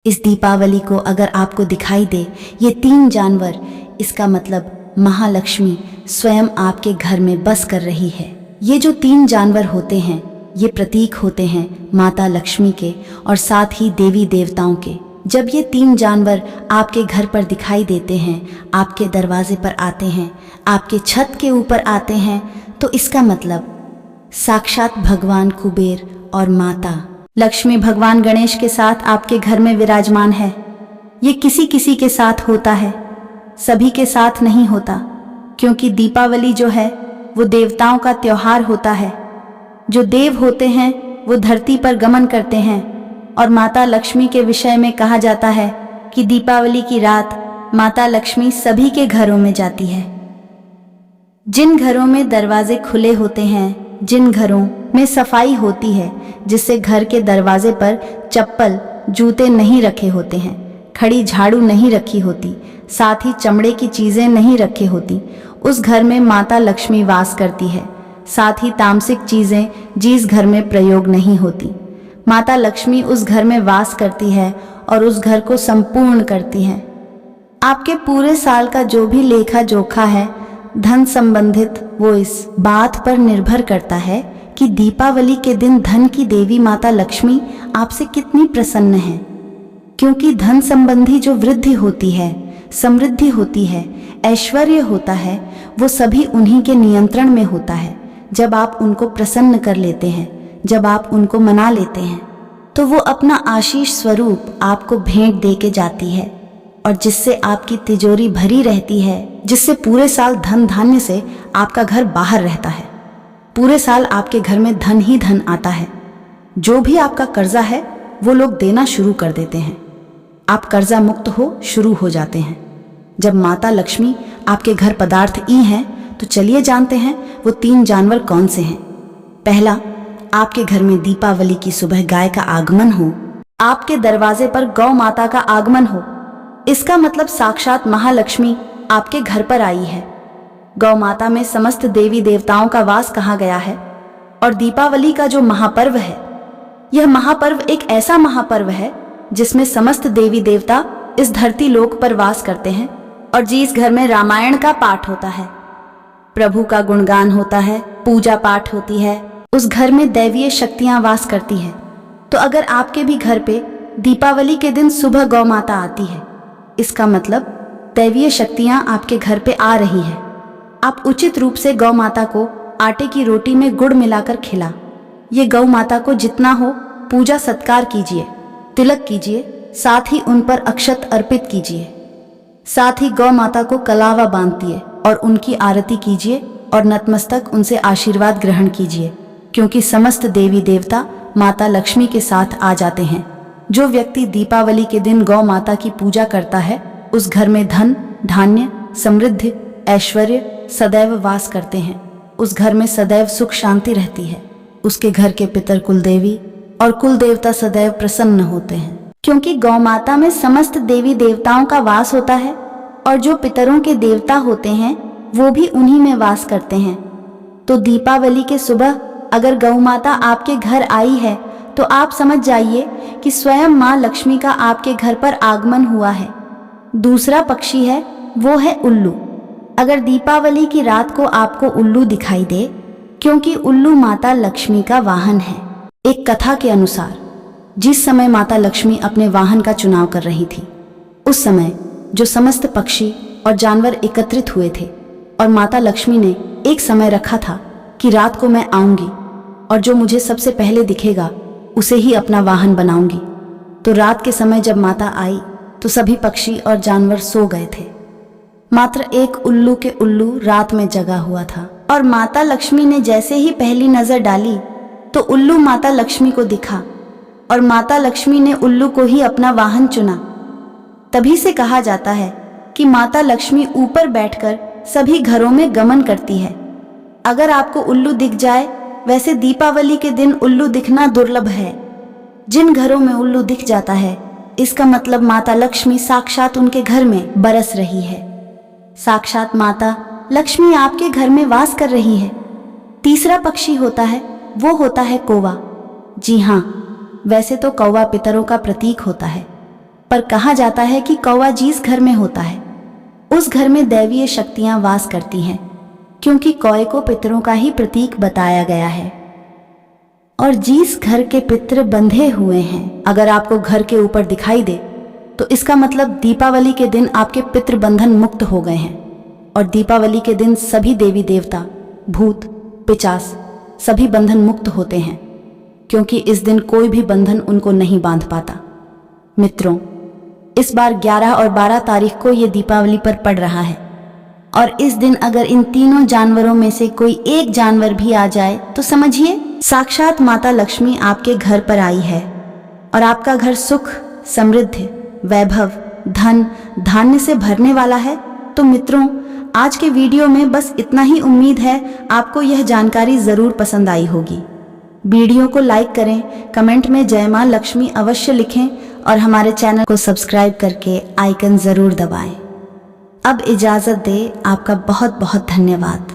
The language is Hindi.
इस दीपावली को अगर आपको दिखाई दे ये 3 जानवर, इसका मतलब महालक्ष्मी स्वयं आपके घर में बस कर रही है। ये जो 3 जानवर होते हैं ये प्रतीक होते हैं माता लक्ष्मी के और साथ ही देवी देवताओं के। जब ये 3 जानवर आपके घर पर दिखाई देते हैं, आपके दरवाजे पर आते हैं, आपके छत के ऊपर आते हैं, तो इसका मतलब साक्षात भगवान कुबेर और माता लक्ष्मी भगवान गणेश के साथ आपके घर में विराजमान है। ये किसी किसी के साथ होता है, सभी के साथ नहीं होता, क्योंकि दीपावली जो है वो देवताओं का त्योहार होता है। जो देव होते हैं वो धरती पर गमन करते हैं और माता लक्ष्मी के विषय में कहा जाता है कि दीपावली की रात माता लक्ष्मी सभी के घरों में जाती है। जिन घरों में दरवाजे खुले होते हैं, जिन घरों में सफाई होती है, जिससे घर के दरवाजे पर चप्पल जूते नहीं रखे होते हैं, खड़ी झाड़ू नहीं रखी होती, साथ ही चमड़े की चीजें नहीं रखी होती, उस घर में माता लक्ष्मी वास करती है। साथ ही तामसिक चीजें जिस घर में प्रयोग नहीं होती, माता लक्ष्मी उस घर में वास करती है और उस घर को संपूर्ण करती है। आपके पूरे साल का जो भी लेखा जोखा है धन संबंधित, वो इस बात पर निर्भर करता है कि दीपावली के दिन धन की देवी माता लक्ष्मी आपसे कितनी प्रसन्न है। क्योंकि धन संबंधी जो वृद्धि होती है, समृद्धि होती है, ऐश्वर्य होता है, वो सभी उन्हीं के नियंत्रण में होता है। जब आप उनको प्रसन्न कर लेते हैं, जब आप उनको मना लेते हैं, तो वो अपना आशीष स्वरूप आपको भेंट दे के जाती है, और जिससे आपकी तिजोरी भरी रहती है, जिससे पूरे साल धन धान्य से आपका घर बाहर रहता है। पूरे साल आपके घर में धन ही धन आता है। जो भी आपका कर्जा है वो लोग देना शुरू कर देते हैं। आप कर्जा मुक्त हो शुरू हो जाते हैं। जब माता लक्ष्मी आपके घर पदार्थ ई हैं, तो चलिए जानते हैं वो 3 जानवर कौन से हैं। पहला, आपके घर में दीपावली की सुबह गाय का आगमन हो, आपके दरवाजे पर गौ माता का आगमन हो। इसका मतलब साक्षात महालक्ष्मी आपके घर पर आई है। गौ माता में समस्त देवी देवताओं का वास कहा गया है। और दीपावली का जो महापर्व है, यह महापर्व एक ऐसा महापर्व है जिसमें समस्त देवी देवता इस धरती लोक पर वास करते हैं, और जिस घर में रामायण का पाठ होता है, प्रभु का गुणगान होता है, पूजा पाठ होती है, उस घर में दैवीय शक्तियां वास करती हैं। तो अगर आपके भी घर पे दीपावली के दिन सुबह गौ माता आती है, इसका मतलब दैवीय शक्तियां आपके घर पे आ रही है। आप उचित रूप से गौ माता को आटे की रोटी में गुड़ मिलाकर खिला। ये गौ माता को जितना हो पूजा सत्कार कीजिए, तिलक कीजिए, साथ ही उन पर अक्षत अर्पित कीजिए। साथ ही गौ माता को कलावा बांधिए और उनकी आरती कीजिए और नतमस्तक उनसे आशीर्वाद ग्रहण कीजिए, क्योंकि समस्त देवी देवता माता लक्ष्मी के साथ आ जाते हैं। जो व्यक्ति दीपावली के दिन गौ माता की पूजा करता है, उस घर में धन, धान्य, समृद्धि, ऐश्वर्य सदैव वास करते हैं। उस घर में सदैव सुख शांति रहती है। उसके घर के पितर कुलदेवी और कुल देवता सदैव प्रसन्न होते हैं, क्योंकि गौ माता में समस्त देवी देवताओं का वास होता है, और जो पितरों के देवता होते हैं वो भी उन्हीं में वास करते हैं। तो दीपावली के सुबह अगर गौ माता आपके घर आई है, तो आप समझ जाइए कि स्वयं माँ लक्ष्मी का आपके घर पर आगमन हुआ है। दूसरा पक्षी है, वो है उल्लू। अगर दीपावली की रात को आपको उल्लू दिखाई दे, क्योंकि उल्लू माता लक्ष्मी का वाहन है। एक कथा के अनुसार जिस समय माता लक्ष्मी अपने वाहन का चुनाव कर रही थी, उस समय जो समस्त पक्षी और जानवर एकत्रित हुए थे, और माता लक्ष्मी ने एक समय रखा था कि रात को मैं आऊंगी और जो मुझे सबसे पहले दिखेगा उसे ही अपना वाहन बनाऊंगी। तो रात के समय जब माता आई तो सभी पक्षी और जानवर सो गए थे। मात्र एक उल्लू के उल्लू रात में जगा हुआ था, और माता लक्ष्मी ने जैसे ही पहली नजर डाली तो उल्लू माता लक्ष्मी को दिखा, और माता लक्ष्मी ने उल्लू को ही अपना वाहन चुना। तभी से कहा जाता है कि माता लक्ष्मी ऊपर बैठकर सभी घरों में गमन करती है। अगर आपको उल्लू दिख जाए, वैसे दीपावली के दिन उल्लू दिखना दुर्लभ है। जिन घरों में उल्लू दिख जाता है, इसका मतलब माता लक्ष्मी साक्षात उनके घर में बरस रही है। साक्षात माता लक्ष्मी आपके घर में वास कर रही है। तीसरा पक्षी होता है, वो होता है कौवा। जी हाँ, वैसे तो कौवा पितरों का प्रतीक होता है, पर कहा जाता है कि कौवा जिस घर में होता है उस घर में दैवीय शक्तियां वास करती हैं, क्योंकि कौए को पितरों का ही प्रतीक बताया गया है। और जिस घर के पितर बंधे हुए हैं, अगर आपको घर के ऊपर दिखाई दे तो इसका मतलब दीपावली के दिन आपके पितृ बंधन मुक्त हो गए हैं। और दीपावली के दिन सभी देवी देवता, भूत, पिचास सभी बंधन मुक्त होते हैं, क्योंकि इस दिन कोई भी बंधन उनको नहीं बांध पाता। मित्रों, इस बार 11 और 12 तारीख को ये दीपावली पर पड़ रहा है, और इस दिन अगर इन तीनों जानवरों में से कोई एक जानवर भी आ जाए तो समझिए साक्षात माता लक्ष्मी आपके घर पर आई है और आपका घर सुख, समृद्धि, वैभव, धन, धान्य से भरने वाला है। तो मित्रों, आज के वीडियो में बस इतना ही। उम्मीद है आपको यह जानकारी जरूर पसंद आई होगी। वीडियो को लाइक करें, कमेंट में जय मां लक्ष्मी अवश्य लिखें और हमारे चैनल को सब्सक्राइब करके आइकन जरूर दबाएं। अब इजाजत दें, आपका बहुत बहुत धन्यवाद।